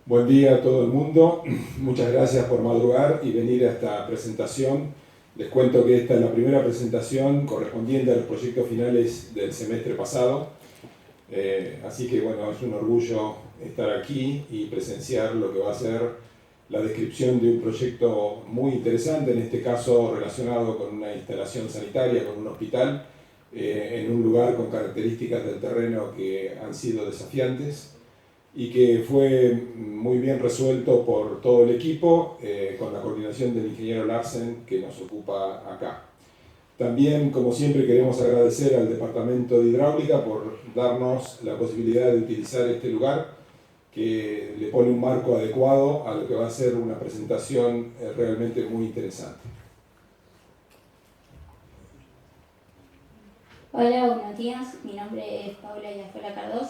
Buen día a todo el mundo, muchas gracias por madrugar y venir a esta presentación. Les cuento que esta es la primera presentación correspondiente a los proyectos finales del semestre pasado, así que bueno, es un orgullo estar aquí y presenciar lo que va a ser la descripción de un proyecto muy interesante, en este caso relacionado con una instalación sanitaria, con un hospital, en un lugar con características del terreno que han sido desafiantes y que fue muy bien resuelto por todo el equipo, con la coordinación del ingeniero Larsen que nos ocupa acá. También, como siempre, queremos agradecer al Departamento de Hidráulica por darnos la posibilidad de utilizar este lugar, que le pone un marco adecuado a lo que va a ser una presentación realmente muy interesante. Hola, buenos días. Mi nombre es Paula Yafuela Cardós.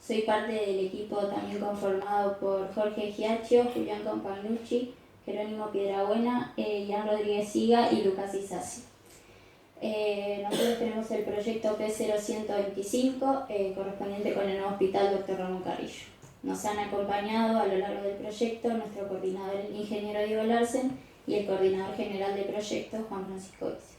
Soy parte del equipo también conformado por Jorge Giacchio, Julián Compagnucci, Jerónimo Piedrabuena, Ian Rodríguez Siga y Lucas Isasi. Nosotros tenemos el proyecto P0125, correspondiente con el nuevo hospital Dr. Ramón Carrillo. Nos han acompañado a lo largo del proyecto nuestro coordinador, el ingeniero Diego Larsen, y el coordinador general de proyectos, Juan Francisco Vice.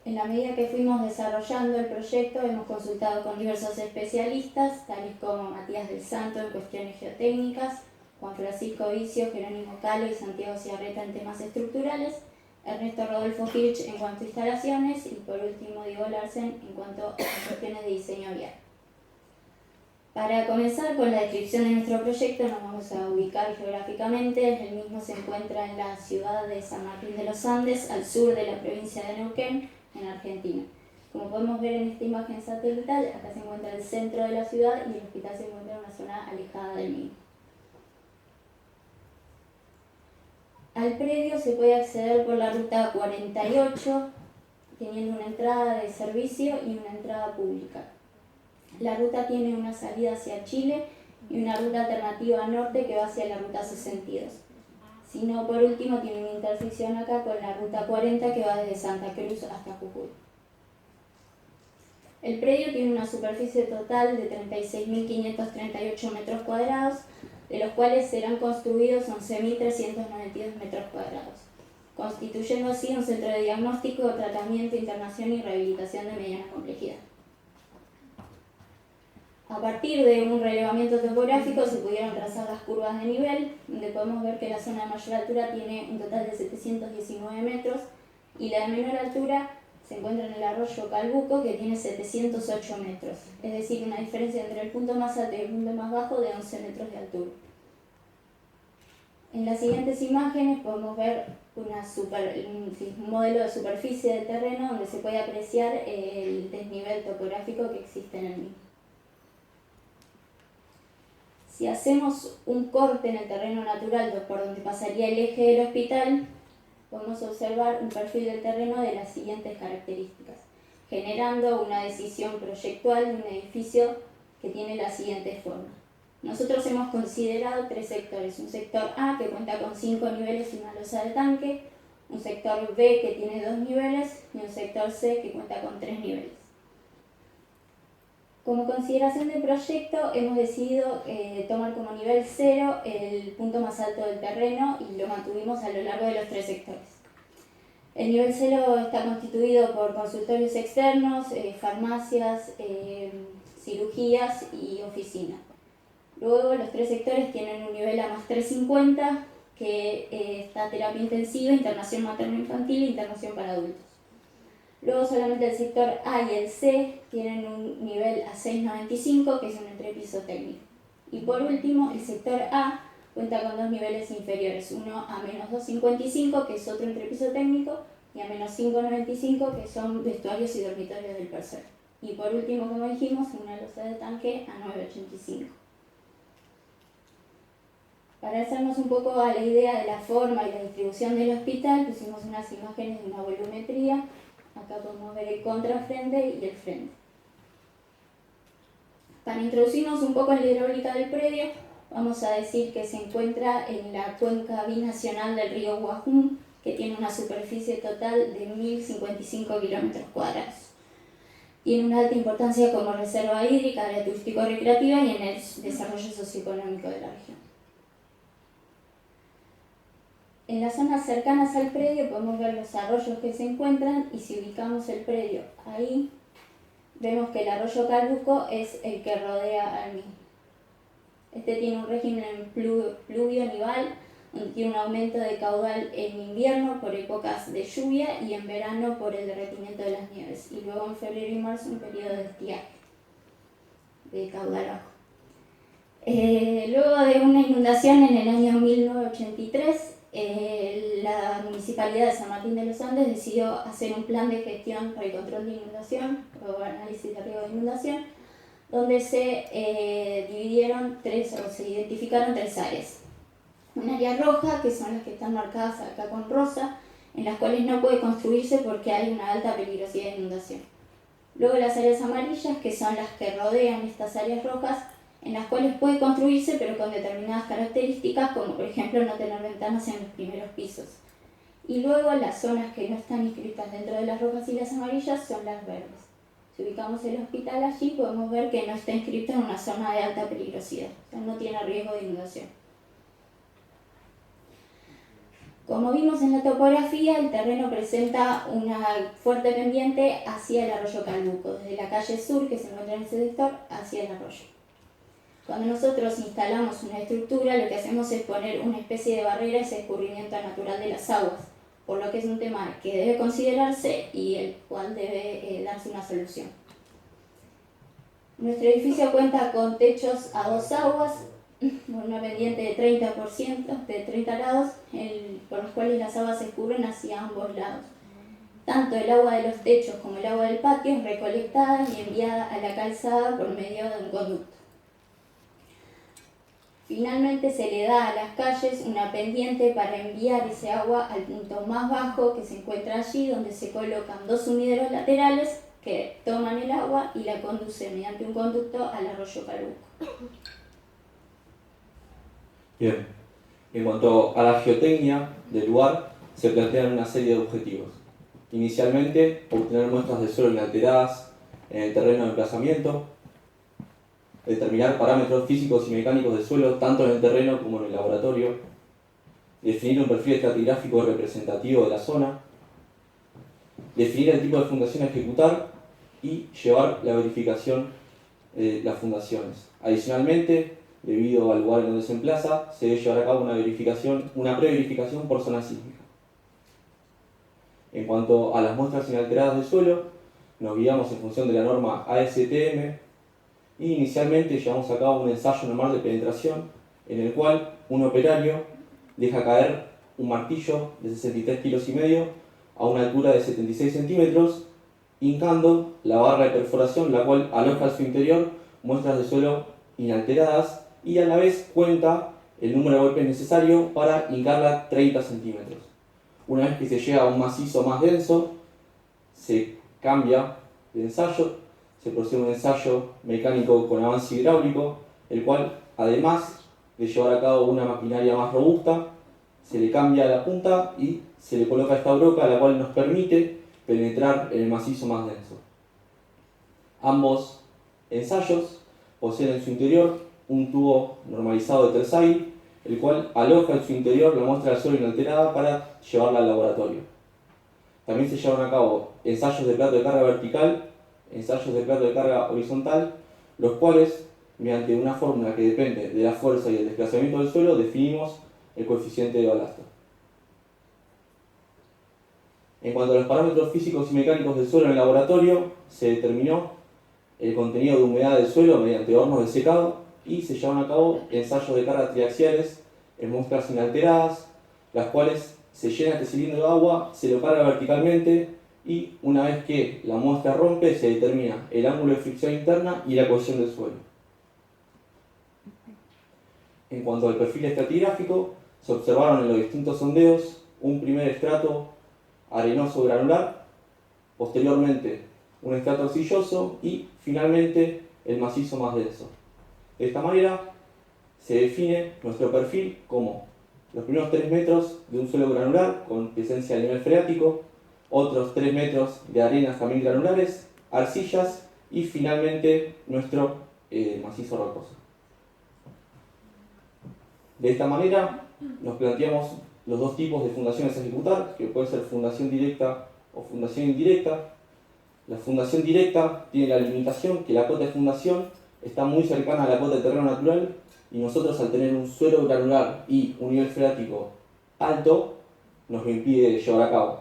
En la medida que fuimos desarrollando el proyecto, hemos consultado con diversos especialistas, tales como Matías del Santo en cuestiones geotécnicas, Juan Francisco Vicio, Jerónimo Calo y Santiago Ciarreta en temas estructurales, Ernesto Rodolfo Hirsch en cuanto a instalaciones y por último Diego Larsen en cuanto a cuestiones de diseño vial. Para comenzar con la descripción de nuestro proyecto nos vamos a ubicar geográficamente. El mismo se encuentra en la ciudad de San Martín de los Andes, al sur de la provincia de Neuquén, en Argentina. Como podemos ver en esta imagen satelital, acá se encuentra el centro de la ciudad y el hospital se encuentra en una zona alejada del mismo. Al predio se puede acceder por la ruta 48, teniendo una entrada de servicio y una entrada pública. La ruta tiene una salida hacia Chile y una ruta alternativa norte que va hacia la ruta 62. Si no, por último, tiene una intersección acá con la ruta 40 que va desde Santa Cruz hasta Jujuy. El predio tiene una superficie total de 36.538 metros cuadrados, de los cuales serán construidos 11.392 metros cuadrados, constituyendo así un centro de diagnóstico, tratamiento, internación y rehabilitación de mediana complejidad. A partir de un relevamiento topográfico se pudieron trazar las curvas de nivel, donde podemos ver que la zona de mayor altura tiene un total de 719 metros y la de menor altura se encuentra en el arroyo Calbuco, que tiene 708 metros, es decir, una diferencia entre el punto más alto y el punto más bajo de 11 metros de altura. En las siguientes imágenes podemos ver un modelo de superficie de terreno donde se puede apreciar el desnivel topográfico que existe en el mismo. Si hacemos un corte en el terreno natural por donde pasaría el eje del hospital, podemos observar un perfil del terreno de las siguientes características, generando una decisión proyectual de un edificio que tiene la siguiente forma. Nosotros hemos considerado tres sectores: un sector A que cuenta con 5 niveles y una losa de tanque, un sector B que tiene 2 niveles y un sector C que cuenta con 3 niveles. Como consideración del proyecto hemos decidido tomar como nivel 0 el punto más alto del terreno y lo mantuvimos a lo largo de los tres sectores. El nivel 0 está constituido por consultorios externos, farmacias, cirugías y oficinas. Luego los tres sectores tienen un nivel A más 350 que está terapia intensiva, internación materno-infantil e internación para adultos. Luego solamente el sector A y el C tienen un nivel A695, que es un entrepiso técnico. Y por último, el sector A cuenta con dos niveles inferiores, uno a menos 255, que es otro entrepiso técnico, y a menos 595, que son vestuarios y dormitorios del personal. Y por último, como dijimos, una losa de tanque a 985. Para hacernos un poco a la idea de la forma y la distribución del hospital, pusimos unas imágenes de una volumetría. Acá podemos ver el contrafrente y el frente. Para introducirnos un poco en la hidráulica del predio, vamos a decir que se encuentra en la cuenca binacional del río Guajún, que tiene una superficie total de 1.055 kilómetros cuadrados. Tiene una alta importancia como reserva hídrica, área turístico-recreativa y en el desarrollo socioeconómico de la región. En las zonas cercanas al predio podemos ver los arroyos que se encuentran y si ubicamos el predio ahí, vemos que el arroyo Calbuco es el que rodea al mismo. Este tiene un régimen pluvio-nival, donde tiene un aumento de caudal en invierno por épocas de lluvia y en verano por el derretimiento de las nieves, y luego en febrero y marzo un periodo de estiaje, de caudal bajo. Luego de una inundación en el año 1983, la Municipalidad de San Martín de los Andes decidió hacer un plan de gestión para el control de inundación o análisis de riesgo de inundación, donde se identificaron tres áreas. Un área roja, que son las que están marcadas acá con rosa, en las cuales no puede construirse porque hay una alta peligrosidad de inundación. Luego las áreas amarillas, que son las que rodean estas áreas rojas, en las cuales puede construirse pero con determinadas características, como por ejemplo no tener ventanas en los primeros pisos. Y luego las zonas que no están inscritas dentro de las rojas y las amarillas son las verdes. Si ubicamos el hospital allí, podemos ver que no está inscrito en una zona de alta peligrosidad, o sea, no tiene riesgo de inundación. Como vimos en la topografía, el terreno presenta una fuerte pendiente hacia el arroyo Calbuco, desde la calle sur, que se encuentra en ese sector, hacia el arroyo. Cuando nosotros instalamos una estructura, lo que hacemos es poner una especie de barrera a ese escurrimiento natural de las aguas, por lo que es un tema que debe considerarse y el cual debe darse una solución. Nuestro edificio cuenta con techos a dos aguas, con una pendiente de 30%, de 30 grados, por los cuales las aguas se escurren hacia ambos lados. Tanto el agua de los techos como el agua del patio es recolectada y enviada a la calzada por medio de un conducto. Finalmente se le da a las calles una pendiente para enviar ese agua al punto más bajo que se encuentra allí, donde se colocan dos sumideros laterales que toman el agua y la conducen mediante un conducto al arroyo Calbuco. Bien, en cuanto a la geotecnia del lugar, se plantean una serie de objetivos. Inicialmente, obtener muestras de suelo inalteradas en el terreno de emplazamiento, determinar parámetros físicos y mecánicos del suelo, tanto en el terreno como en el laboratorio, definir un perfil estratigráfico representativo de la zona, definir el tipo de fundación a ejecutar y llevar la verificación de las fundaciones. Adicionalmente, debido al lugar en donde se emplaza, se debe llevar a cabo una preverificación por zona sísmica. En cuanto a las muestras inalteradas del suelo, nos guiamos en función de la norma ASTM y inicialmente llevamos a cabo un ensayo normal de penetración en el cual un operario deja caer un martillo de 63,5 kilos a una altura de 76 centímetros, hincando la barra de perforación, la cual aloja en su interior muestras de suelo inalteradas y a la vez cuenta el número de golpes necesario para hincarla 30 centímetros. Una vez que se llega a un macizo más denso, se cambia de ensayo, se procede a un ensayo mecánico con avance hidráulico, el cual, además de llevar a cabo una maquinaria más robusta, se le cambia la punta y se le coloca esta broca, la cual nos permite penetrar en el macizo más denso. Ambos ensayos poseen en su interior un tubo normalizado de Tersay, el cual aloja en su interior la muestra de suelo inalterada para llevarla al laboratorio. También se llevan a cabo ensayos de plato de carga vertical, ensayos de plato de carga horizontal, los cuales, mediante una fórmula que depende de la fuerza y el desplazamiento del suelo, definimos el coeficiente de balasto. En cuanto a los parámetros físicos y mecánicos del suelo en el laboratorio, se determinó el contenido de humedad del suelo mediante hornos de secado y se llevan a cabo ensayos de cargas triaxiales en muestras inalteradas, las cuales se llena este cilindro de agua, se lo carga verticalmente y una vez que la muestra rompe se determina el ángulo de fricción interna y la cohesión del suelo. En cuanto al perfil estratigráfico, se observaron en los distintos sondeos un primer estrato arenoso granular, posteriormente un estrato arcilloso y finalmente el macizo más denso. De esta manera se define nuestro perfil como los primeros 3 metros de un suelo granular con presencia de nivel freático, otros 3 metros de arenas también granulares, arcillas y finalmente nuestro macizo rocoso. De esta manera nos planteamos los dos tipos de fundaciones a ejecutar, que puede ser fundación directa o fundación indirecta. La fundación directa tiene la limitación que la cota de fundación está muy cercana a la cota de terreno natural y nosotros, al tener un suelo granular y un nivel freático alto, nos lo impide llevar a cabo.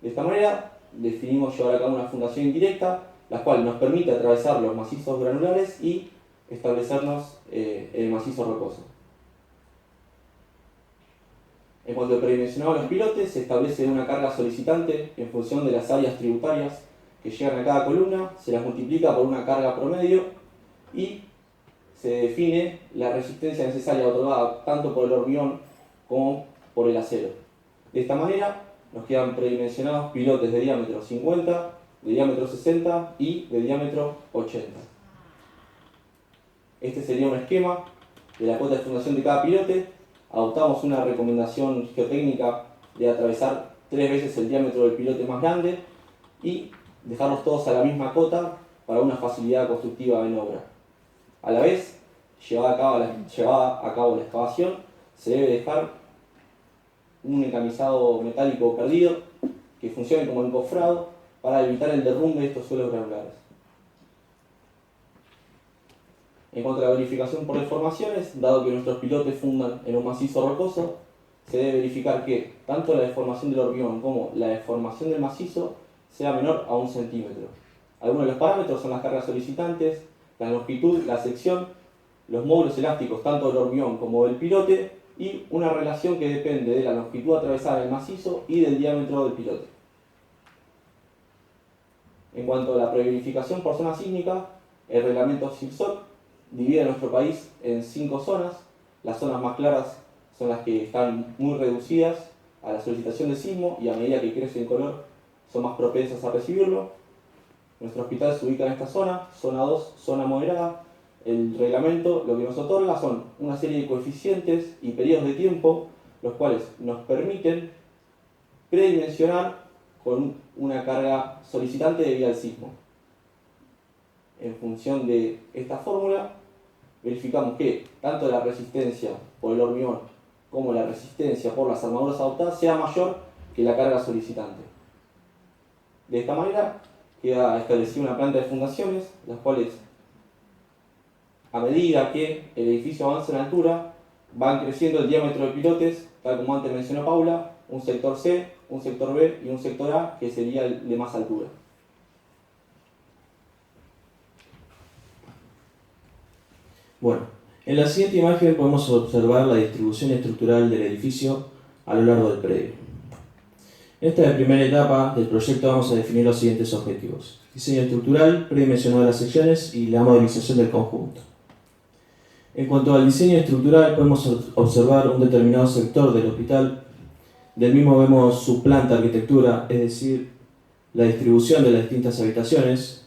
De esta manera definimos llevar a cabo una fundación indirecta, la cual nos permite atravesar los macizos granulares y establecernos el macizo rocoso. En cuanto al predimensionado de los pilotes, se establece una carga solicitante en función de las áreas tributarias que llegan a cada columna, se las multiplica por una carga promedio y se define la resistencia necesaria otorgada tanto por el hormigón como por el acero. De esta manera nos quedan predimensionados pilotes de diámetro 50, de diámetro 60 y de diámetro 80. Este sería un esquema de la cota de fundación de cada pilote. Adoptamos una recomendación geotécnica de atravesar 3 veces el diámetro del pilote más grande y dejarlos todos a la misma cota para una facilidad constructiva en obra. A la vez, llevada a cabo la excavación, se debe dejar un encamisado metálico perdido que funcione como encofrado para evitar el derrumbe de estos suelos granulares. En cuanto a la verificación por deformaciones, dado que nuestros pilotes fundan en un macizo rocoso, se debe verificar que tanto la deformación del hormigón como la deformación del macizo sea menor a 1 centímetro. Algunos de los parámetros son las cargas solicitantes, la longitud, la sección, los módulos elásticos tanto del hormigón como del pilote y una relación que depende de la longitud atravesada del macizo y del diámetro del pilote. En cuanto a la preverificación por zona sísmica, el reglamento CIRSOC divide a nuestro país en 5 zonas. Las zonas más claras son las que están muy reducidas a la solicitación de sismo y a medida que crece en color son más propensas a recibirlo. Nuestro hospital se ubica en esta zona 2, zona moderada. El reglamento lo que nos otorga son una serie de coeficientes y periodos de tiempo, los cuales nos permiten predimensionar con una carga solicitante debido al sismo. En función de esta fórmula, verificamos que tanto la resistencia por el hormigón como la resistencia por las armaduras adoptadas sea mayor que la carga solicitante. De esta manera queda establecida una planta de fundaciones, las cuales, a medida que el edificio avanza en altura, van creciendo el diámetro de pilotes, tal como antes mencionó Paula, un sector C, un sector B y un sector A, que sería el de más altura. Bueno, en la siguiente imagen podemos observar la distribución estructural del edificio a lo largo del predio. En esta primera etapa del proyecto vamos a definir los siguientes objetivos: diseño estructural, predimensionado de las secciones y la modelización del conjunto. En cuanto al diseño estructural, podemos observar un determinado sector del hospital. Del mismo vemos su planta, arquitectura, es decir, la distribución de las distintas habitaciones.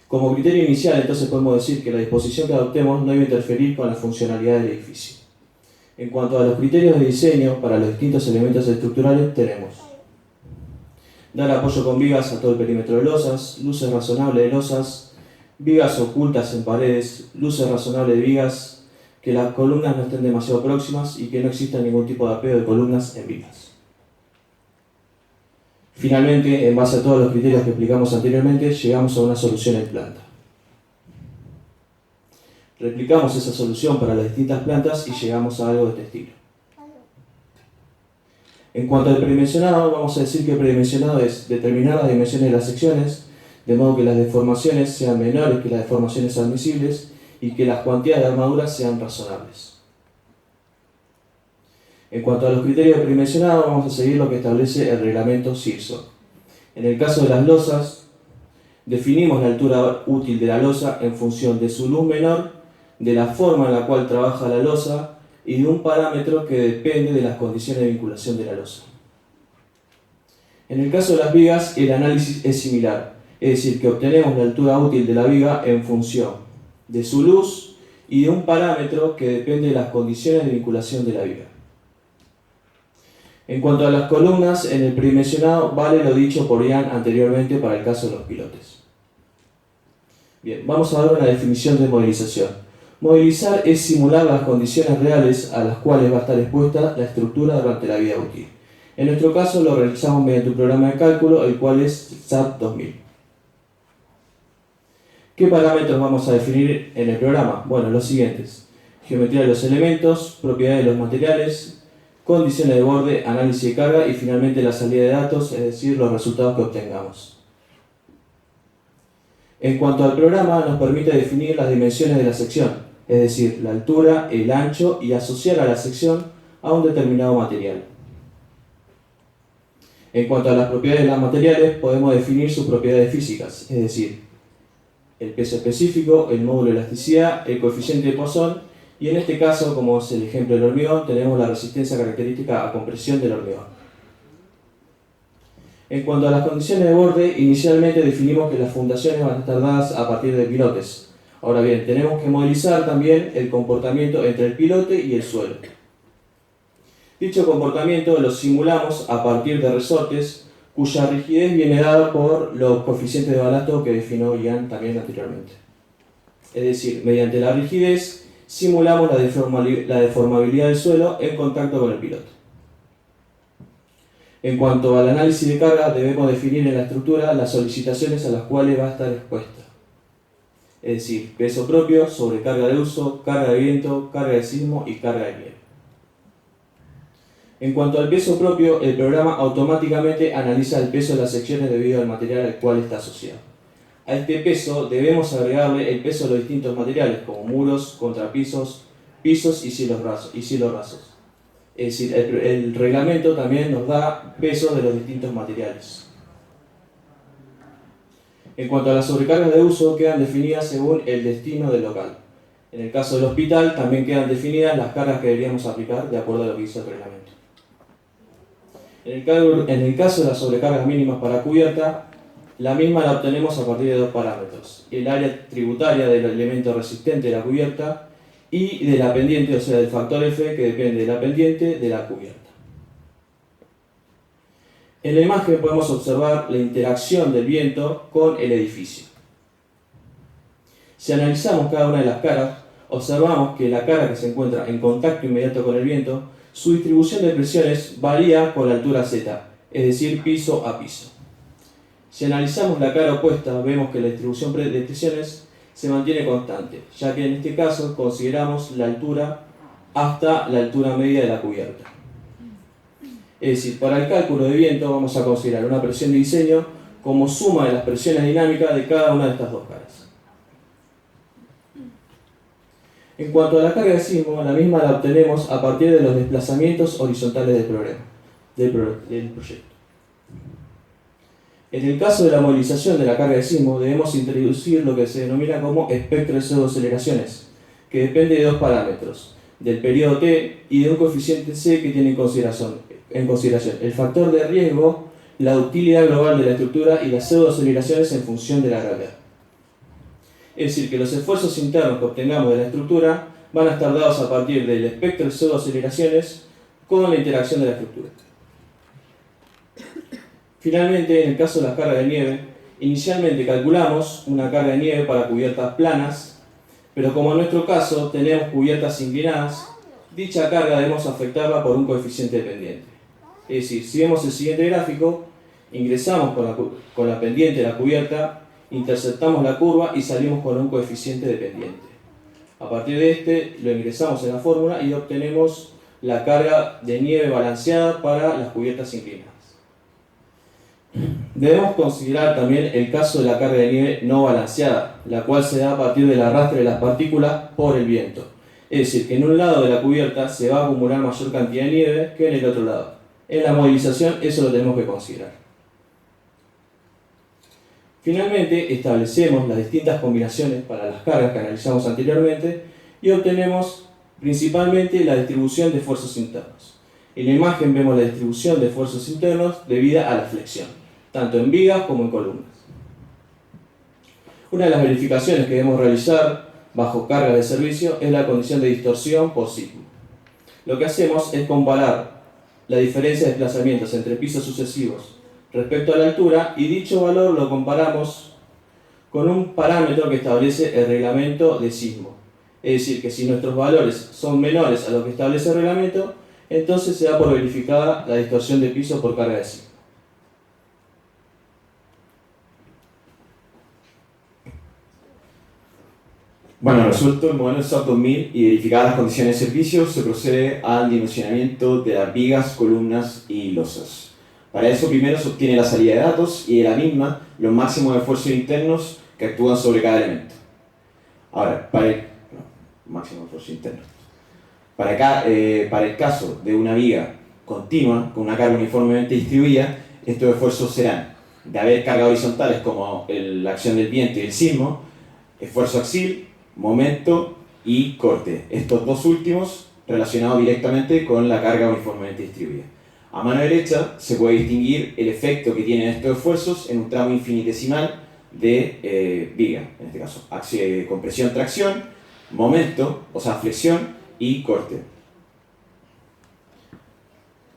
Como criterio inicial, entonces podemos decir que la disposición que adoptemos no debe interferir con la funcionalidad del edificio. En cuanto a los criterios de diseño para los distintos elementos estructurales, tenemos: dar apoyo con vigas a todo el perímetro de losas, luces razonables de losas, vigas ocultas en paredes, luces razonables de vigas, que las columnas no estén demasiado próximas y que no exista ningún tipo de apego de columnas en vigas. Finalmente, en base a todos los criterios que explicamos anteriormente, llegamos a una solución en planta. Replicamos esa solución para las distintas plantas y llegamos a algo de este estilo. En cuanto al predimensionado, vamos a decir que el predimensionado es determinar las dimensiones de las secciones, de modo que las deformaciones sean menores que las deformaciones admisibles y que las cuantías de armaduras sean razonables. En cuanto a los criterios de predimensionado, vamos a seguir lo que establece el reglamento CIRSOC. En el caso de las losas, definimos la altura útil de la losa en función de su luz menor, de la forma en la cual trabaja la losa y de un parámetro que depende de las condiciones de vinculación de la losa. En el caso de las vigas, el análisis es similar, es decir, que obtenemos la altura útil de la viga en función de su luz y de un parámetro que depende de las condiciones de vinculación de la viga. En cuanto a las columnas, en el predimensionado vale lo dicho por Ian anteriormente para el caso de los pilotes. Bien, vamos a dar una definición de modelización. Modelizar es simular las condiciones reales a las cuales va a estar expuesta la estructura durante la vida útil. En nuestro caso lo realizamos mediante un programa de cálculo, el cual es SAP 2000. ¿Qué parámetros vamos a definir en el programa? Bueno, los siguientes: geometría de los elementos, propiedades de los materiales, condiciones de borde, análisis de carga y finalmente la salida de datos, es decir, los resultados que obtengamos. En cuanto al programa, nos permite definir las dimensiones de la sección, es decir, la altura, el ancho y asociar a la sección a un determinado material. En cuanto a las propiedades de los materiales, podemos definir sus propiedades físicas, es decir, el peso específico, el módulo de elasticidad, el coeficiente de Poisson y en este caso, como es el ejemplo del hormigón, tenemos la resistencia característica a compresión del hormigón. En cuanto a las condiciones de borde, inicialmente definimos que las fundaciones van a estar dadas a partir de pilotes. Ahora bien, tenemos que modelizar también el comportamiento entre el pilote y el suelo. Dicho comportamiento lo simulamos a partir de resortes cuya rigidez viene dada por los coeficientes de balasto que definió Ian también anteriormente. Es decir, mediante la rigidez simulamos la deformabilidad del suelo en contacto con el pilote. En cuanto al análisis de carga, debemos definir en la estructura las solicitaciones a las cuales va a estar expuesta. Es decir, peso propio, sobrecarga de uso, carga de viento, carga de sismo y carga de nieve. En cuanto al peso propio, el programa automáticamente analiza el peso de las secciones debido al material al cual está asociado. A este peso debemos agregarle el peso de los distintos materiales, como muros, contrapisos, pisos y cielos rasos. Es decir, el reglamento también nos da pesos de los distintos materiales. En cuanto a las sobrecargas de uso, quedan definidas según el destino del local. En el caso del hospital, también quedan definidas las cargas que deberíamos aplicar de acuerdo a lo que dice el reglamento. En el caso de las sobrecargas mínimas para cubierta, la misma la obtenemos a partir de dos parámetros: el área tributaria del elemento resistente de la cubierta y de la pendiente, o sea, del factor F, que depende de la pendiente de la cubierta. En la imagen podemos observar la interacción del viento con el edificio. Si analizamos cada una de las caras, observamos que la cara que se encuentra en contacto inmediato con el viento, su distribución de presiones varía con la altura Z, es decir, piso a piso. Si analizamos la cara opuesta, vemos que la distribución de presiones se mantiene constante, ya que en este caso consideramos la altura hasta la altura media de la cubierta. Es decir, para el cálculo de viento vamos a considerar una presión de diseño como suma de las presiones dinámicas de cada una de estas dos caras. En cuanto a la carga de sismo, la misma la obtenemos a partir de los desplazamientos horizontales del proyecto. En el caso de la movilización de la carga de sismo, debemos introducir lo que se denomina como espectro de pseudoaceleraciones, que depende de dos parámetros, del periodo T y de un coeficiente C que tiene en consideración el factor de riesgo, la ductilidad global de la estructura y las pseudoaceleraciones en función de la gravedad. Es decir, que los esfuerzos internos que obtengamos de la estructura van a estar dados a partir del espectro de pseudoaceleraciones con la interacción de la estructura. Finalmente, en el caso de las cargas de nieve, inicialmente calculamos una carga de nieve para cubiertas planas, pero como en nuestro caso tenemos cubiertas inclinadas, dicha carga debemos afectarla por un coeficiente dependiente. Es decir, si vemos el siguiente gráfico, ingresamos con la pendiente de la cubierta, interceptamos la curva y salimos con un coeficiente dependiente. A partir de este lo ingresamos en la fórmula y obtenemos la carga de nieve balanceada para las cubiertas inclinadas. Debemos considerar también el caso de la carga de nieve no balanceada, la cual se da a partir del arrastre de las partículas por el viento. Es decir, que en un lado de la cubierta se va a acumular mayor cantidad de nieve que en el otro lado. En la movilización eso lo tenemos que considerar. Finalmente, establecemos las distintas combinaciones para las cargas que analizamos anteriormente y obtenemos principalmente la distribución de esfuerzos internos. En la imagen vemos la distribución de esfuerzos internos debida a la flexión, tanto en vigas como en columnas. Una de las verificaciones que debemos realizar bajo carga de servicio es la condición de distorsión por sismo. Lo que hacemos es comparar la diferencia de desplazamientos entre pisos sucesivos respecto a la altura, y dicho valor lo comparamos con un parámetro que establece el reglamento de sismo. Es decir, que si nuestros valores son menores a lo que establece el reglamento, entonces se da por verificada la distorsión de piso por carga de sismo. Bueno, resuelto el modelo SAP 2000 y verificadas las condiciones de servicio, se procede al dimensionamiento de las vigas, columnas y losas. Para eso primero se obtiene la salida de datos y de la misma los máximos esfuerzos internos que actúan sobre cada elemento. Ahora, máximo esfuerzo interno. Para el caso de una viga continua, con una carga uniformemente distribuida, estos esfuerzos serán de haber cargas horizontales como la acción del viento y el sismo, esfuerzo axial, momento y corte. Estos dos últimos relacionados directamente con la carga uniformemente distribuida. A mano derecha se puede distinguir el efecto que tienen estos esfuerzos en un tramo infinitesimal de viga, en este caso, compresión, tracción, momento, o sea, flexión y corte.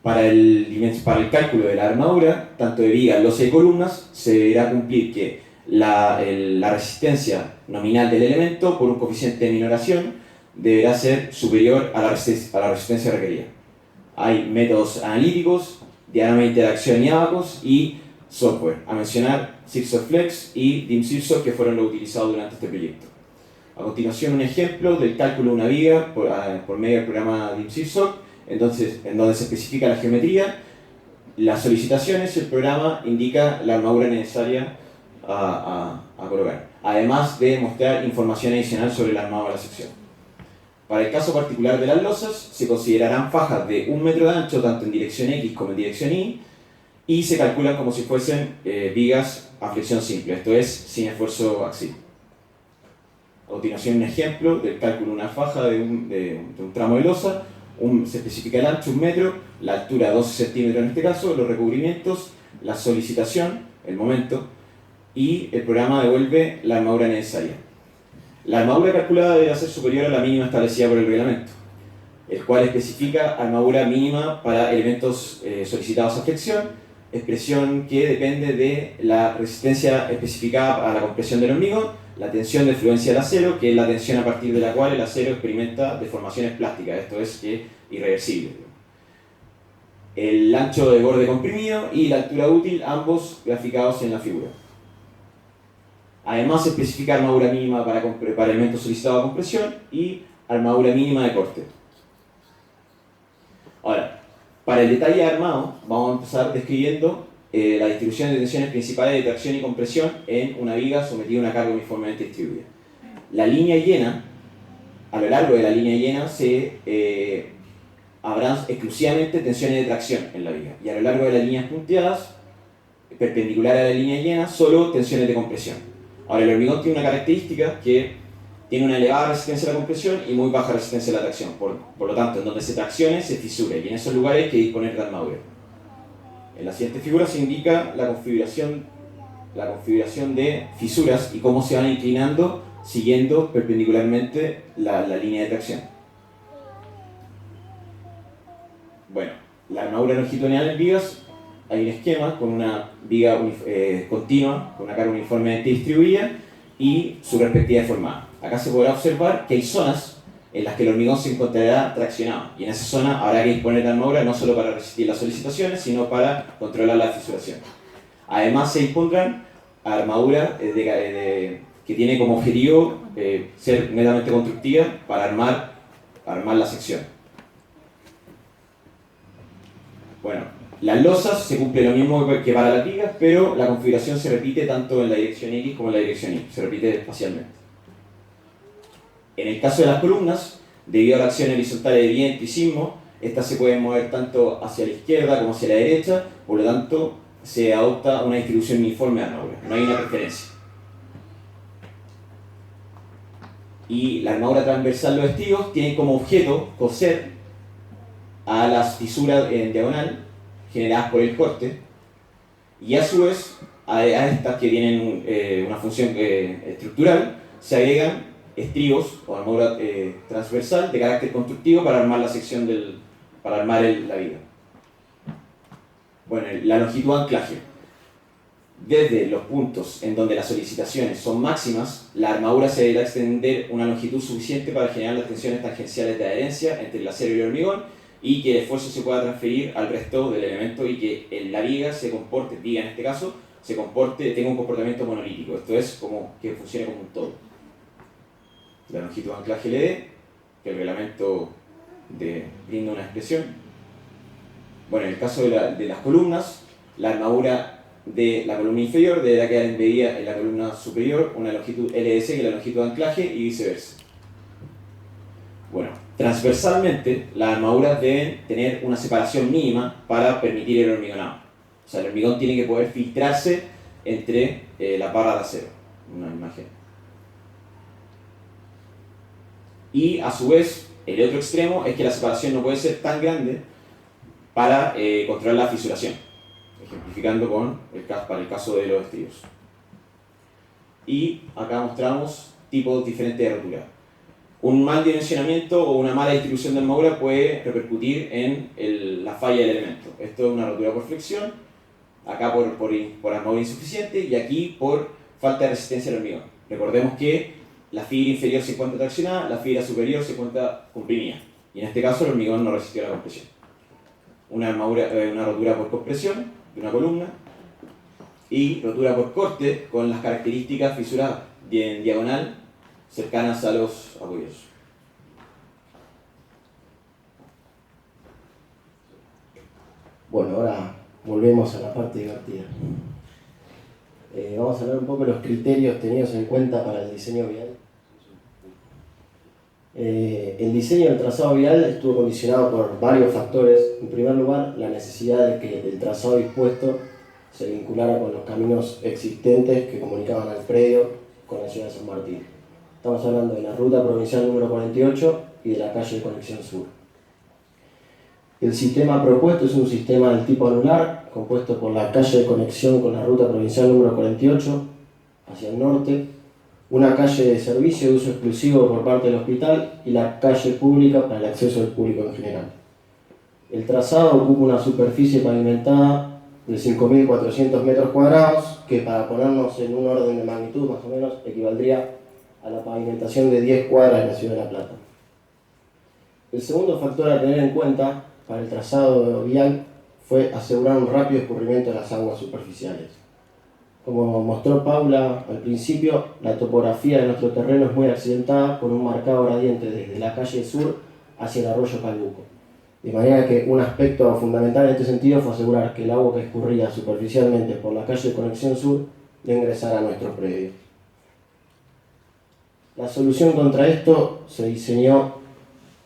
Para el cálculo de la armadura, tanto de vigas, losas y columnas, se deberá cumplir que la resistencia nominal del elemento por un coeficiente de minoración deberá ser superior a la resistencia requerida. Hay métodos analíticos, diagrama de interacción y ábacos y software, a mencionar SIGSOFT y DIMSIRSOFT, que fueron los utilizados durante este proyecto. A continuación, un ejemplo del cálculo de una viga por medio del programa DIMSIRSOFT, en donde se especifica la geometría, las solicitaciones y el programa indica la armadura necesaria a colocar, además de mostrar información adicional sobre el armado de la sección. Para el caso particular de las losas, se considerarán fajas de 1 metro de ancho tanto en dirección X como en dirección Y, y se calculan como si fuesen vigas a flexión simple, esto es, sin esfuerzo axial. A continuación, un ejemplo del cálculo de una faja de un tramo de losa. Se especifica el ancho 1 metro, la altura 12 centímetros en este caso, los recubrimientos, la solicitación, el momento, y el programa devuelve la armadura necesaria. La armadura calculada debe ser superior a la mínima establecida por el reglamento, el cual especifica armadura mínima para elementos solicitados a flexión, expresión que depende de la resistencia especificada a la compresión del hormigón, la tensión de fluencia del acero, que es la tensión a partir de la cual el acero experimenta deformaciones plásticas, esto es que irreversible. El ancho de borde comprimido y la altura útil, ambos graficados en la figura. Además se especifica armadura mínima para elementos solicitados a compresión y armadura mínima de corte. Ahora, para el detalle armado, vamos a empezar describiendo la distribución de tensiones principales de tracción y compresión en una viga sometida a una carga uniformemente distribuida. La línea llena, a lo largo de la línea llena habrá exclusivamente tensiones de tracción en la viga, y a lo largo de las líneas punteadas, perpendiculares a la línea llena, solo tensiones de compresión. Ahora, el hormigón tiene una característica que tiene una elevada resistencia a la compresión y muy baja resistencia a la tracción, por lo tanto, en donde se traccione, se fisure, y en esos lugares hay que disponer de armadura. En la siguiente figura se indica la configuración de fisuras y cómo se van inclinando siguiendo perpendicularmente la línea de tracción. Bueno, la armadura longitudinal en vigas, hay un esquema con una viga continua, con una carga uniformemente distribuida y su respectiva deformada. Acá se podrá observar que hay zonas en las que el hormigón se encontrará traccionado, y en esa zona habrá que disponer de armadura no solo para resistir las solicitaciones, sino para controlar la fisuración. Además se dispondrán armadura que tiene como objetivo ser netamente constructiva para armar la sección. Bueno, las losas se cumple lo mismo que para las vigas, pero la configuración se repite tanto en la dirección X como en la dirección Y, se repite espacialmente. En el caso de las columnas, debido a la acción horizontal de viento y sismo, estas se pueden mover tanto hacia la izquierda como hacia la derecha, por lo tanto se adopta una distribución uniforme de armadura, no hay una preferencia. Y la armadura transversal de los estribos tiene como objeto coser a las fisuras en diagonal generadas por el corte, y a su vez a estas que tienen una función estructural se agregan estribos o armadura transversal de carácter constructivo para armar la sección la viga. Bueno, la longitud de anclaje. Desde los puntos en donde las solicitaciones son máximas, la armadura se deberá extender una longitud suficiente para generar las tensiones tangenciales de adherencia entre el acero y el hormigón y que el esfuerzo se pueda transferir al resto del elemento y que la viga se comporte, viga en este caso, tenga un comportamiento monolítico. Esto es como que funcione como un todo. La longitud de anclaje LD, que el reglamento brinda una expresión. Bueno, en el caso de las columnas, la armadura de la columna inferior deberá quedar embebida en la columna superior una longitud LDC, que es la longitud de anclaje, y viceversa. Bueno, transversalmente, las armaduras deben tener una separación mínima para permitir el hormigonado. O sea, el hormigón tiene que poder filtrarse entre las barras de acero. Una imagen. Y a su vez, el otro extremo es que la separación no puede ser tan grande para controlar la fisuración, ejemplificando para el caso de los estribos. Y acá mostramos tipos diferentes de rotura. Un mal dimensionamiento o una mala distribución de armadura puede repercutir en la falla del elemento. Esto es una rotura por flexión, acá por armadura insuficiente y aquí por falta de resistencia al hormigón. Recordemos que la fibra inferior se encuentra traccionada, la fibra superior se encuentra comprimida. Y en este caso el hormigón no resistió la compresión. Una rotura por compresión de una columna y rotura por corte con las características fisuras en diagonal cercanas a los apoyos. Bueno, ahora volvemos a la parte divertida. Vamos a hablar un poco de los criterios tenidos en cuenta para el diseño vial. El diseño del trazado vial estuvo condicionado por varios factores. En primer lugar, la necesidad de que el trazado dispuesto se vinculara con los caminos existentes que comunicaban al predio con la ciudad de San Martín. Estamos hablando de la ruta provincial número 48 y de la calle de conexión sur. El sistema propuesto es un sistema del tipo anular, compuesto por la calle de conexión con la ruta provincial número 48 hacia el norte, una calle de servicio de uso exclusivo por parte del hospital y la calle pública para el acceso del público en general. El trazado ocupa una superficie pavimentada de 5.400 metros cuadrados, que para ponernos en un orden de magnitud más o menos equivaldría a la pavimentación de 10 cuadras de la ciudad de La Plata. El segundo factor a tener en cuenta para el trazado vial fue asegurar un rápido escurrimiento de las aguas superficiales. Como mostró Paula al principio, la topografía de nuestro terreno es muy accidentada por un marcado gradiente desde la calle sur hacia el arroyo Calbuco. De manera que un aspecto fundamental en este sentido fue asegurar que el agua que escurría superficialmente por la calle de conexión sur no ingresara a nuestro predio. La solución contra esto se diseñó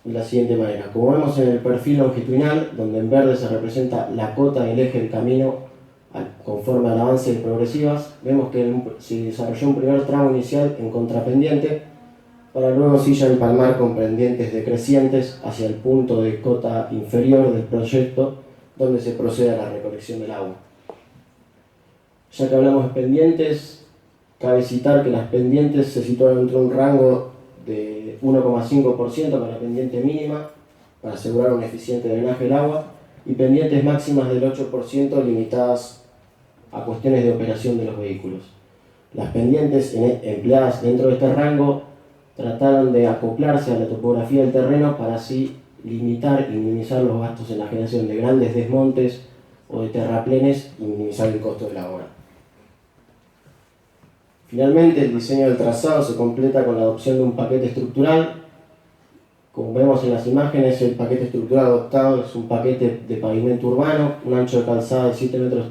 de la siguiente manera. Como vemos en el perfil longitudinal, donde en verde se representa la cota del eje del camino conforme al avance de progresivas, vemos que se desarrolló un primer tramo inicial en contrapendiente para luego silla empalmar con pendientes decrecientes hacia el punto de cota inferior del proyecto donde se procede a la recolección del agua. Ya que hablamos de pendientes, cabe citar que las pendientes se sitúan dentro de un rango de 1,5% para la pendiente mínima para asegurar un eficiente drenaje del agua y pendientes máximas del 8% limitadas a cuestiones de operación de los vehículos. Las pendientes empleadas dentro de este rango trataron de acoplarse a la topografía del terreno para así limitar y minimizar los gastos en la generación de grandes desmontes o de terraplenes y minimizar el costo de la obra. Finalmente, el diseño del trazado se completa con la adopción de un paquete estructural. Como vemos en las imágenes, el paquete estructural adoptado es un paquete de pavimento urbano, un ancho de calzada de 7,30 metros,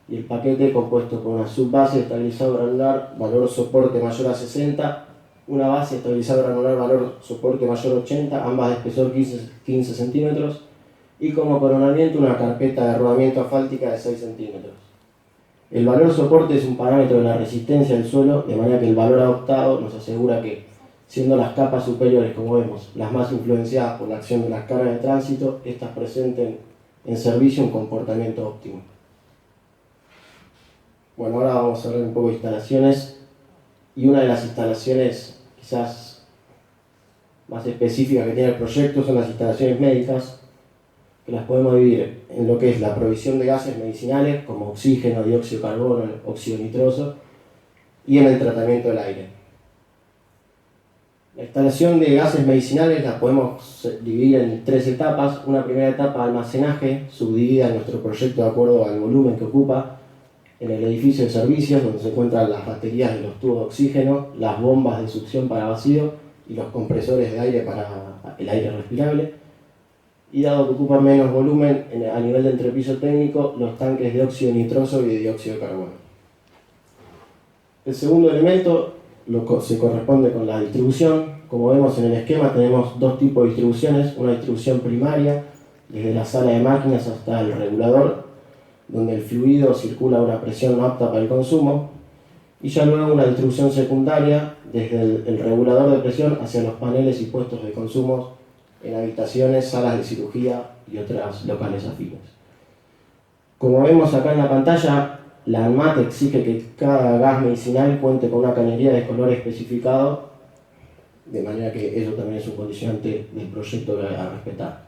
y el paquete compuesto por una subbase estabilizador granular, valor soporte mayor a 60, una base estabilizador granular, valor soporte mayor a 80, ambas de espesor 15 centímetros, y como coronamiento una carpeta de rodamiento asfáltica de 6 centímetros. El valor soporte es un parámetro de la resistencia del suelo, de manera que el valor adoptado nos asegura que, siendo las capas superiores, como vemos, las más influenciadas por la acción de las cargas de tránsito, estas presenten en servicio un comportamiento óptimo. Bueno, ahora vamos a hablar un poco de instalaciones, y una de las instalaciones quizás más específicas que tiene el proyecto son las instalaciones médicas. que las podemos dividir en lo que es la provisión de gases medicinales como oxígeno, dióxido de carbono, óxido nitroso, y en el tratamiento del aire. La instalación de gases medicinales la podemos dividir en 3 etapas. Una primera etapa de almacenaje, subdividida en nuestro proyecto de acuerdo al volumen que ocupa, en el edificio de servicios, donde se encuentran las baterías de los tubos de oxígeno, las bombas de succión para vacío y los compresores de aire para el aire respirable. Y dado que ocupan menos volumen a nivel de entrepiso técnico, los tanques de óxido nitroso y de dióxido de carbono. El segundo elemento se corresponde con la distribución. Como vemos en el esquema, tenemos 2 tipos de distribuciones: una distribución primaria, desde la sala de máquinas hasta el regulador, donde el fluido circula a una presión apta para el consumo, y ya luego una distribución secundaria, desde el regulador de presión hacia los paneles y puestos de consumo en habitaciones, salas de cirugía y otras locales afines. Como vemos acá en la pantalla, la ANMAT exige que cada gas medicinal cuente con una cañería de color especificado, de manera que eso también es un condicionante del proyecto a respetar.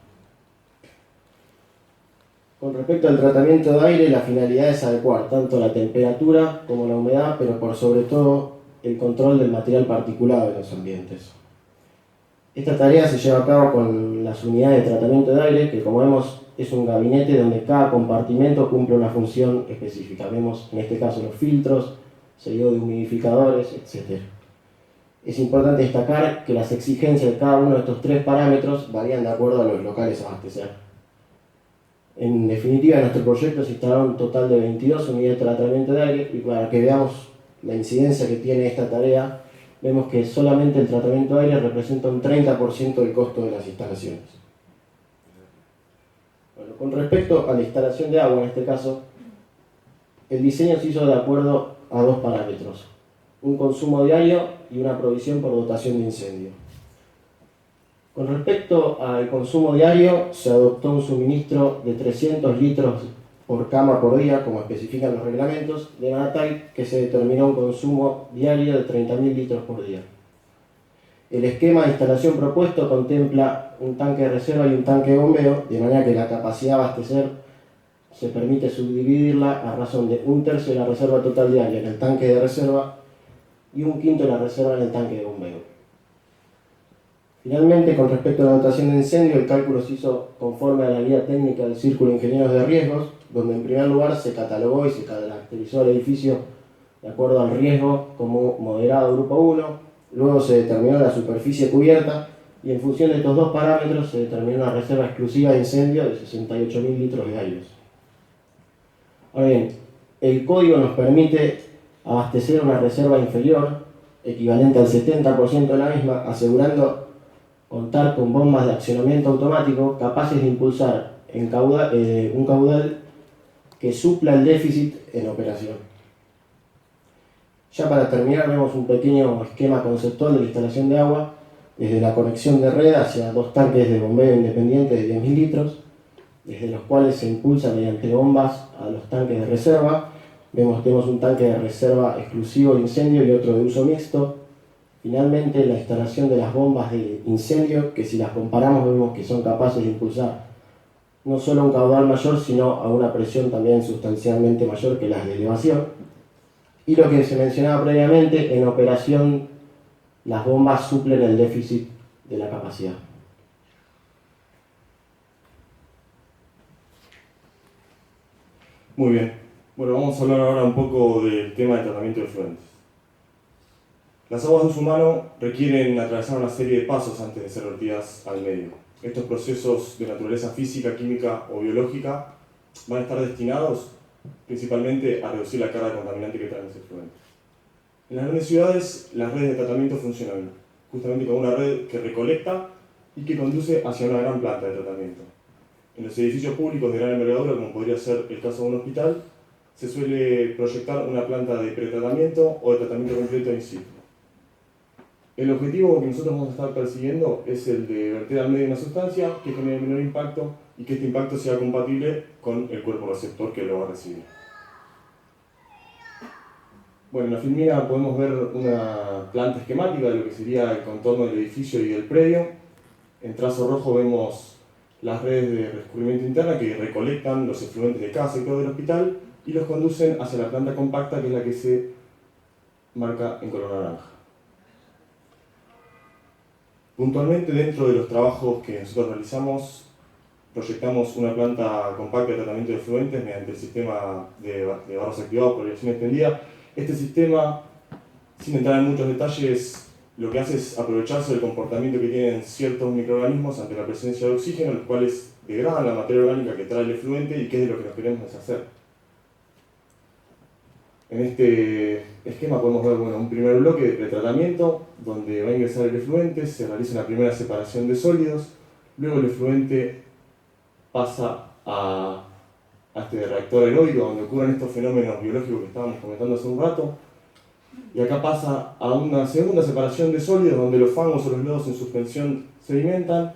Con respecto al tratamiento de aire, la finalidad es adecuar tanto la temperatura como la humedad, pero por sobre todo el control del material particulado de los ambientes. Esta tarea se lleva a cabo con las unidades de tratamiento de aire, que como vemos es un gabinete donde cada compartimento cumple una función específica. Vemos en este caso los filtros, seguido de humidificadores, etc. Es importante destacar que las exigencias de cada uno de estos 3 parámetros varían de acuerdo a los locales a abastecer. En definitiva, en nuestro proyecto se instalaron un total de 22 unidades de tratamiento de aire, y para que veamos la incidencia que tiene esta tarea, vemos que solamente el tratamiento de aire representa un 30% del costo de las instalaciones. Bueno, con respecto a la instalación de agua, en este caso, el diseño se hizo de acuerdo a 2 parámetros: un consumo diario y una provisión por dotación de incendio. Con respecto al consumo diario, se adoptó un suministro de 300 litros por cama por día, como especifican los reglamentos, de manera tal que se determinó un consumo diario de 30.000 litros por día. El esquema de instalación propuesto contempla un tanque de reserva y un tanque de bombeo, de manera que la capacidad de abastecer se permite subdividirla a razón de 1/3 de la reserva total diaria en el tanque de reserva y 1/5 de la reserva en el tanque de bombeo. Finalmente, con respecto a la dotación de incendio, el cálculo se hizo conforme a la guía técnica del Círculo de Ingenieros de Riesgos, donde en primer lugar se catalogó y se caracterizó el edificio de acuerdo al riesgo como moderado grupo 1, luego se determinó la superficie cubierta y en función de estos 2 parámetros se determinó una reserva exclusiva de incendio de 68.000 litros diarios. Ahora bien, el código nos permite abastecer una reserva inferior, equivalente al 70% de la misma, asegurando contar con bombas de accionamiento automático capaces de impulsar un caudal que supla el déficit en operación. Ya para terminar, vemos un pequeño esquema conceptual de la instalación de agua, desde la conexión de red hacia 2 tanques de bombeo independientes de 10.000 litros, desde los cuales se impulsa mediante bombas a los tanques de reserva. Tenemos un tanque de reserva exclusivo de incendio y otro de uso mixto. Finalmente, la instalación de las bombas de incendio, que si las comparamos vemos que son capaces de impulsar no solo a un caudal mayor, sino a una presión también sustancialmente mayor que las de elevación. Y lo que se mencionaba previamente, en operación las bombas suplen el déficit de la capacidad. Muy bien. Bueno, vamos a hablar ahora un poco del tema de tratamiento de efluentes. Las aguas de uso humano requieren atravesar una serie de pasos antes de ser vertidas al medio. Estos procesos de naturaleza física, química o biológica van a estar destinados principalmente a reducir la carga contaminante que traen los efluentes. En las grandes ciudades, las redes de tratamiento funcionan justamente con una red que recolecta y que conduce hacia una gran planta de tratamiento. En los edificios públicos de gran envergadura, como podría ser el caso de un hospital, se suele proyectar una planta de pretratamiento o de tratamiento completo in situ. El objetivo que nosotros vamos a estar persiguiendo es el de verter al medio una sustancia que genere menor impacto y que este impacto sea compatible con el cuerpo receptor que lo va a recibir. Bueno, en la filmina podemos ver una planta esquemática de lo que sería el contorno del edificio y del predio. En trazo rojo vemos las redes de reescurrimiento interna que recolectan los efluentes de cada sector del hospital y los conducen hacia la planta compacta, que es la que se marca en color naranja. Puntualmente, dentro de los trabajos que nosotros realizamos, proyectamos una planta compacta de tratamiento de efluentes mediante el sistema de barros activados por dirección extendida. Este sistema, sin entrar en muchos detalles, lo que hace es aprovecharse del comportamiento que tienen ciertos microorganismos ante la presencia de oxígeno, los cuales degradan la materia orgánica que trae el efluente y que es de lo que nos queremos deshacer. En este esquema podemos ver un primer bloque de pretratamiento, donde va a ingresar el efluente, se realiza una primera separación de sólidos, luego el efluente pasa a este reactor aeróbico, donde ocurren estos fenómenos biológicos que estábamos comentando hace un rato, y acá pasa a una segunda separación de sólidos, donde los fangos o los lodos en suspensión sedimentan,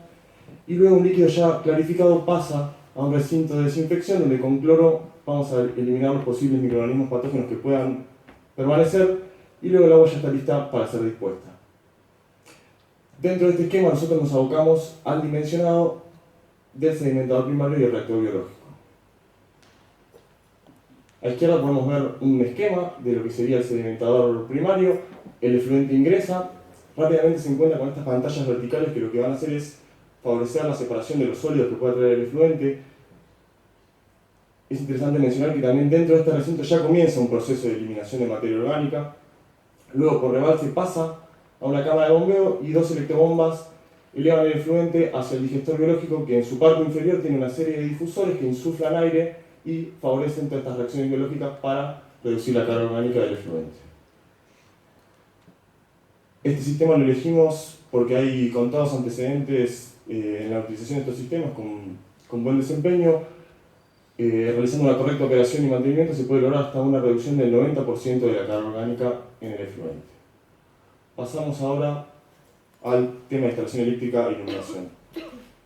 y luego un líquido ya clarificado pasa a un recinto de desinfección, donde con cloro vamos a eliminar los posibles microorganismos patógenos que puedan permanecer, y luego el agua ya está lista para ser dispuesta. Dentro de este esquema nosotros nos abocamos al dimensionado del sedimentador primario y el reactor biológico. A la izquierda podemos ver un esquema de lo que sería el sedimentador primario. El efluente ingresa, rápidamente se encuentra con estas pantallas verticales que lo que van a hacer es favorecer la separación de los sólidos que pueda traer el efluente. Es interesante mencionar que también dentro de este recinto ya comienza un proceso de eliminación de materia orgánica. Luego por rebalse pasa a una cámara de bombeo y dos electrobombas elevan el efluente hacia el digestor biológico, que en su parte inferior tiene una serie de difusores que insuflan aire y favorecen todas estas reacciones biológicas para reducir la carga orgánica del efluente. Este sistema lo elegimos porque hay contados antecedentes en la utilización de estos sistemas con buen desempeño. Realizando una correcta operación y mantenimiento se puede lograr hasta una reducción del 90% de la carga orgánica en el efluente. Pasamos ahora al tema de instalación eléctrica e iluminación.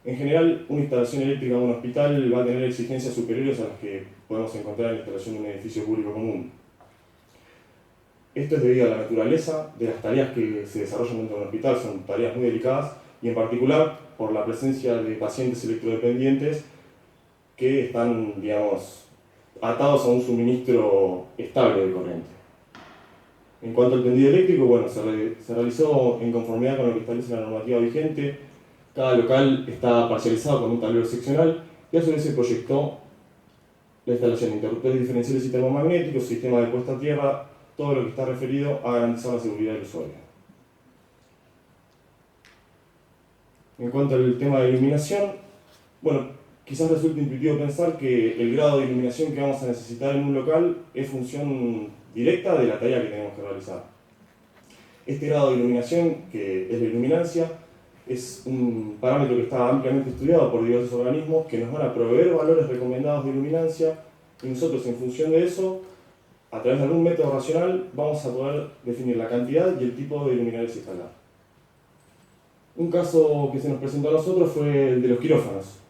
En general, una instalación eléctrica en un hospital va a tener exigencias superiores a las que podemos encontrar en la instalación de un edificio público común. Esto es debido a la naturaleza de las tareas que se desarrollan dentro de un hospital, son tareas muy delicadas y en particular por la presencia de pacientes electrodependientes que están, digamos, atados a un suministro estable de corriente. En cuanto al tendido eléctrico, bueno, se realizó en conformidad con lo que establece la normativa vigente. Cada local está parcializado con un tablero seccional y a su vez se proyectó la instalación de interruptores diferenciales y termomagnéticos, sistema de puesta a tierra, todo lo que está referido a garantizar la seguridad del usuario. En cuanto al tema de iluminación, bueno, quizás resulte intuitivo pensar que el grado de iluminación que vamos a necesitar en un local es función directa de la tarea que tenemos que realizar. Este grado de iluminación, que es la iluminancia, es un parámetro que está ampliamente estudiado por diversos organismos que nos van a proveer valores recomendados de iluminancia y nosotros en función de eso, a través de algún método racional, vamos a poder definir la cantidad y el tipo de iluminadores a instalar. Un caso que se nos presentó a nosotros fue el de los quirófanos.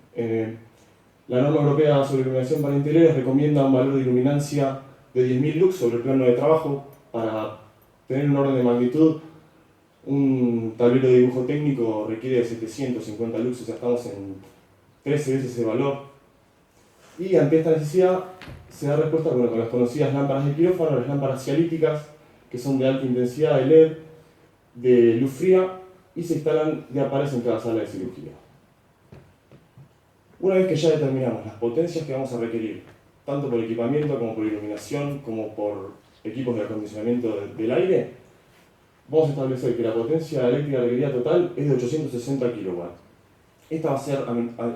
La norma europea sobre iluminación para interiores recomienda un valor de iluminancia de 10.000 lux sobre el plano de trabajo. Para tener un orden de magnitud, un tablero de dibujo técnico requiere de 750 lux, o sea, estamos en 13 veces ese valor. Y ante esta necesidad se da respuesta con las conocidas lámparas de quirófano, las lámparas cialíticas, que son de alta intensidad de LED, de luz fría, y se instalan de a pares en cada sala de cirugía. Una vez que ya determinamos las potencias que vamos a requerir, tanto por equipamiento como por iluminación, como por equipos de acondicionamiento del aire, vamos a establecer que la potencia eléctrica requerida total es de 860 kW. Esta va a ser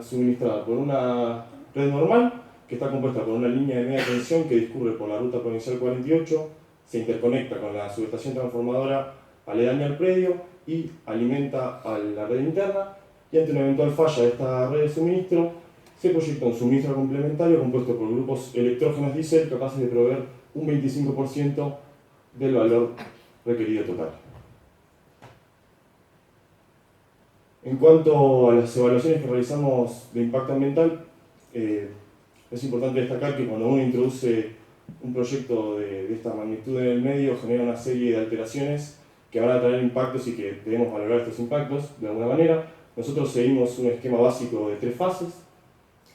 suministrada por una red normal, que está compuesta por una línea de media tensión que discurre por la ruta provincial 48, se interconecta con la subestación transformadora aledaña al predio y alimenta a la red interna, y ante una eventual falla de esta red de suministro, se proyecta un suministro complementario compuesto por grupos electrógenos diésel capaces de proveer un 25% del valor requerido total. En cuanto a las evaluaciones que realizamos de impacto ambiental, es importante destacar que cuando uno introduce un proyecto de esta magnitud en el medio, genera una serie de alteraciones que van a traer impactos y que debemos valorar estos impactos de alguna manera. nosotros seguimos un esquema básico de 3 fases.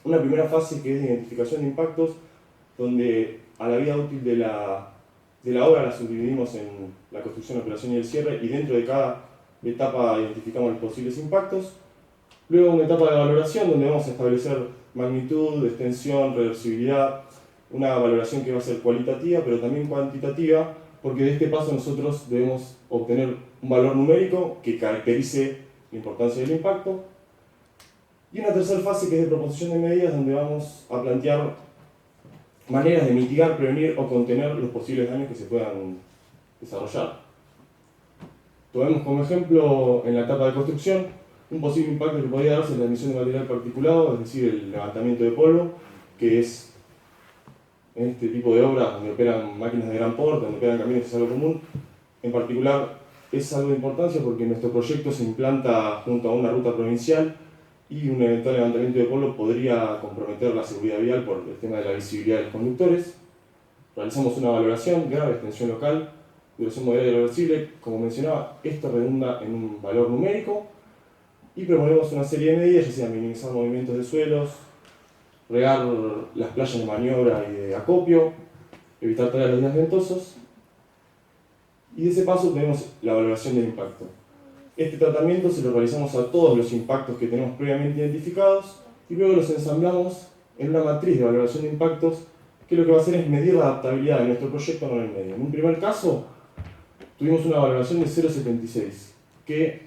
Una primera fase que es de identificación de impactos, donde a la vida útil de la obra la subdividimos en la construcción, operación y el cierre, y dentro de cada etapa identificamos los posibles impactos. Luego una etapa de valoración, donde vamos a establecer magnitud, extensión, reversibilidad, una valoración que va a ser cualitativa, pero también cuantitativa, porque de este paso nosotros debemos obtener un valor numérico que caracterice la importancia del impacto. Y una tercera fase que es de proposición de medidas, donde vamos a plantear maneras de mitigar, prevenir o contener los posibles daños que se puedan desarrollar. Tomemos como ejemplo en la etapa de construcción un posible impacto que podría darse en la emisión de material particulado, es decir, el levantamiento de polvo, que es en este tipo de obras donde operan máquinas de gran porte, donde operan camiones, es algo común. En particular es algo de importancia porque nuestro proyecto se implanta junto a una ruta provincial y un eventual levantamiento de polvo podría comprometer la seguridad vial por el tema de la visibilidad de los conductores. Realizamos una valoración grave, extensión local, duración moderada y reversible. Como mencionaba, esto redunda en un valor numérico y proponemos una serie de medidas, ya sea minimizar movimientos de suelos, regar las playas de maniobra y de acopio, evitar tareas los días ventosos, y de ese paso tenemos la valoración del impacto. Este tratamiento se lo realizamos a todos los impactos que tenemos previamente identificados y luego los ensamblamos en una matriz de valoración de impactos que lo que va a hacer es medir la adaptabilidad de nuestro proyecto con el medio. En un primer caso tuvimos una valoración de 0,76, que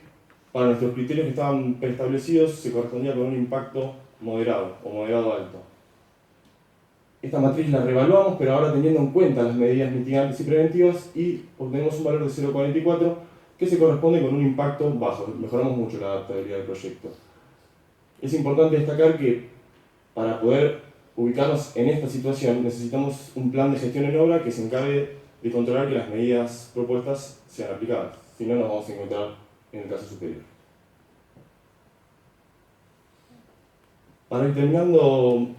para nuestros criterios que estaban preestablecidos se correspondía con un impacto moderado o moderado alto. Esta matriz la reevaluamos, pero ahora teniendo en cuenta las medidas mitigantes y preventivas, y obtenemos un valor de 0,44 que se corresponde con un impacto bajo. Mejoramos mucho la adaptabilidad del proyecto. Es importante destacar que para poder ubicarnos en esta situación necesitamos un plan de gestión en obra que se encargue de controlar que las medidas propuestas sean aplicadas. Si no, nos vamos a encontrar en el caso superior. Para ir terminando,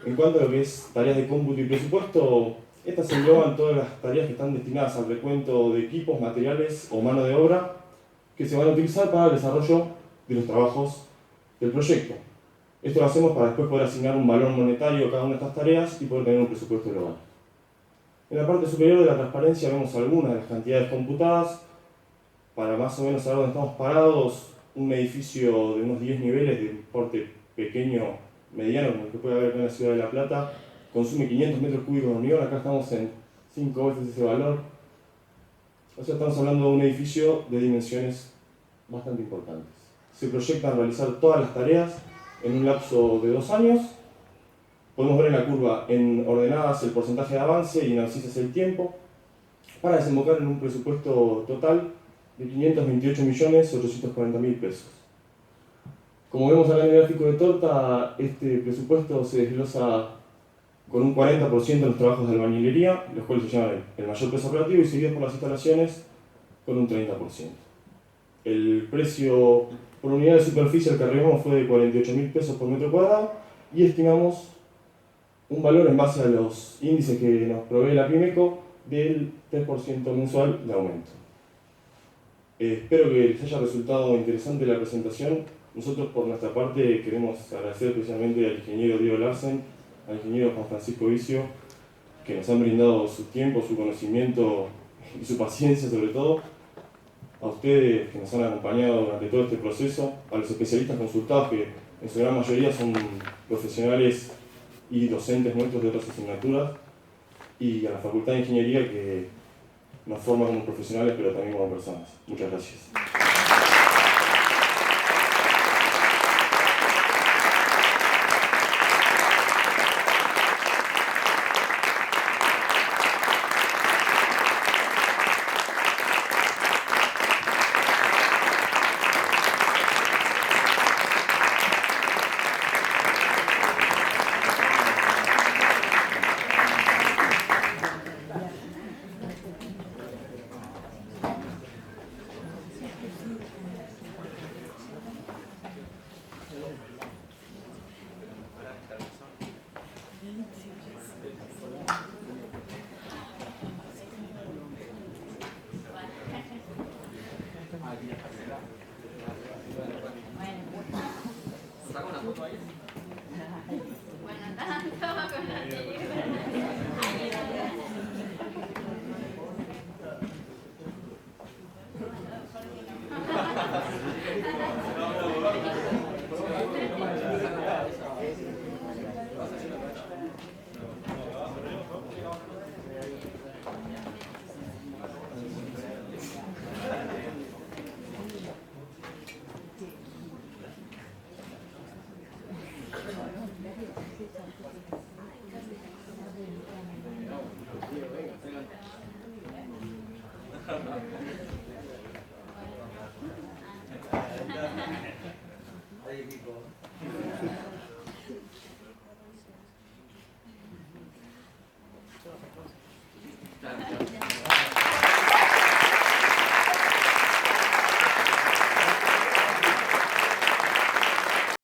en cuanto a lo que es tareas de cómputo y presupuesto, estas engloban todas las tareas que están destinadas al recuento de equipos, materiales o mano de obra que se van a utilizar para el desarrollo de los trabajos del proyecto. Esto lo hacemos para después poder asignar un valor monetario a cada una de estas tareas y poder tener un presupuesto global. En la parte superior de la transparencia vemos algunas de las cantidades computadas para más o menos saber dónde estamos parados. Un edificio de unos 10 niveles de porte pequeño, mediano, como el que puede haber acá en la ciudad de La Plata, consume 500 metros cúbicos de hormigón. Acá estamos en 5 veces ese valor. O sea, estamos hablando de un edificio de dimensiones bastante importantes. Se proyectan realizar todas las tareas en un lapso de 2 años. Podemos ver en la curva en ordenadas el porcentaje de avance y en abscisas el tiempo, para desembocar en un presupuesto total de 528.840.000 pesos. Como vemos acá en el gráfico de torta, este presupuesto se desglosa con un 40% en los trabajos de albañilería, los cuales se llaman el mayor peso operativo, y seguidos por las instalaciones con un 30%. El precio por unidad de superficie al que arribamos fue de 48.000 pesos por metro cuadrado y estimamos un valor en base a los índices que nos provee la Pimeco del 3% mensual de aumento. Espero que les haya resultado interesante la presentación. Nosotros por nuestra parte queremos agradecer especialmente al ingeniero Diego Larsen, al ingeniero Juan Francisco Vicio, que nos han brindado su tiempo, su conocimiento y su paciencia sobre todo, a ustedes que nos han acompañado durante todo este proceso, a los especialistas consultados que en su gran mayoría son profesionales y docentes nuestros de otras asignaturas, y a la Facultad de Ingeniería que nos forma como profesionales pero también como personas. Muchas gracias.